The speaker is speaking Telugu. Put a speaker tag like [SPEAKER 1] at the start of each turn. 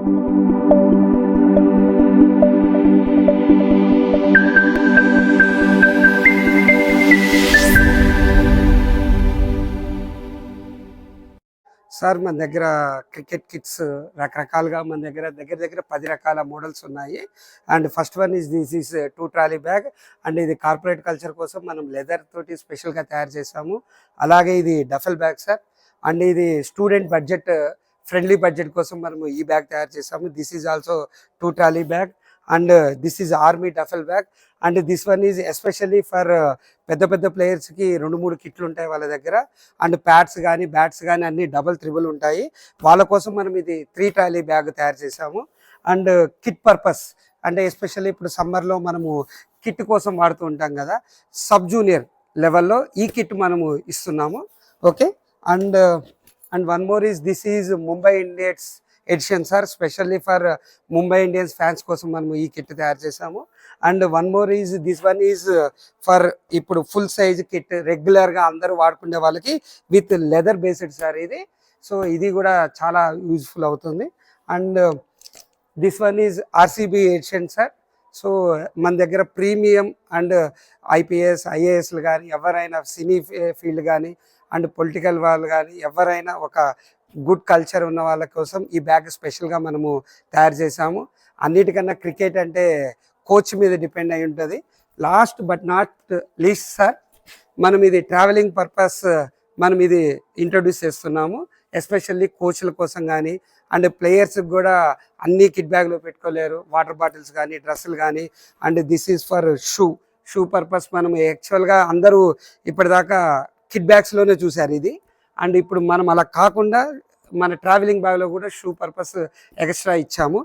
[SPEAKER 1] సార్ మన దగ్గర క్రికెట్ కిట్స్ రకరకాలుగా మన దగ్గర దగ్గర 10 రకాల మోడల్స్ ఉన్నాయి. And first one this is 2 trolley bag. And ఇది కార్పొరేట్ కల్చర్ కోసం మనం లెదర్ తోటి స్పెషల్గా తయారు చేసాము. అలాగే ఇది డఫెల్ బ్యాగ్ సార్. అండ్ ఇది స్టూడెంట్ బడ్జెట్ ఫ్రెండ్లీ బడ్జెట్ కోసం మనము ఈ బ్యాగ్ తయారు చేసాము. This is also 2 trolley bag. And this is army duffel bag. And this one is especially for పెద్ద పెద్ద ప్లేయర్స్కి 2-3 కిట్లు ఉంటాయి వాళ్ళ దగ్గర. అండ్ ప్యాడ్స్ కానీ బ్యాట్స్ కానీ అన్ని డబుల్ త్రిబుల్ ఉంటాయి. వాళ్ళ కోసం మనం ఇది 3 ట్రాలీ బ్యాగ్ తయారు చేసాము. అండ్ కిట్ పర్పస్ అంటే ఎస్పెషల్లీ ఇప్పుడు సమ్మర్లో మనము కిట్ కోసం వాడుతూ ఉంటాం కదా, సబ్ జూనియర్ లెవెల్లో ఈ కిట్ మనము ఇస్తున్నాము. Okay. And one more is this is Mumbai Indians edition sir. Specially for Mumbai Indians fans కోసం మనము ఈ కిట్ తయారు చేసాము. And one more is this one is for ఇప్పుడు ఫుల్ సైజ్ కిట్ రెగ్యులర్గా అందరూ వాడుకునే వాళ్ళకి విత్ లెదర్ బేస్డ్ సార్ ఇది. సో ఇది కూడా చాలా యూజ్ఫుల్ అవుతుంది. And this one is RCB edition sir. So మన దగ్గర ప్రీమియం అండ్ ఐపీఎస్ ఐఏఎస్లు కానీ ఎవరైనా సినీ ఫీల్డ్ కానీ అండ్ పొలిటికల్ వాళ్ళు కానీ ఎవరైనా ఒక గుడ్ కల్చర్ ఉన్న వాళ్ళ కోసం ఈ బ్యాగ్ స్పెషల్గా మనము తయారు చేసాము. అన్నిటికన్నా క్రికెట్ అంటే కోచ్ మీద డిపెండ్ అయి ఉంటుంది. Last but not least sir, మనం ఇది ట్రావెలింగ్ పర్పస్ మనం ఇది ఇంట్రొడ్యూస్ చేస్తున్నాము. ఎస్పెషల్లీ కోచ్ల కోసం కానీ అండ్ ప్లేయర్స్కి కూడా అన్ని కిట్ బ్యాగ్లో పెట్టుకోలేరు. వాటర్ బాటిల్స్ కానీ డ్రెస్సులు కానీ. And this is for shoe purpose. మనం యాక్చువల్గా అందరూ ఇప్పటిదాకా కిట్ బ్యాగ్స్లోనే చూశారు ఇది. అండ్ ఇప్పుడు మనం అలా కాకుండా మన ట్రావెలింగ్ బ్యాగ్లో కూడా షూ పర్పస్ ఎక్స్ట్రా ఇచ్చాము.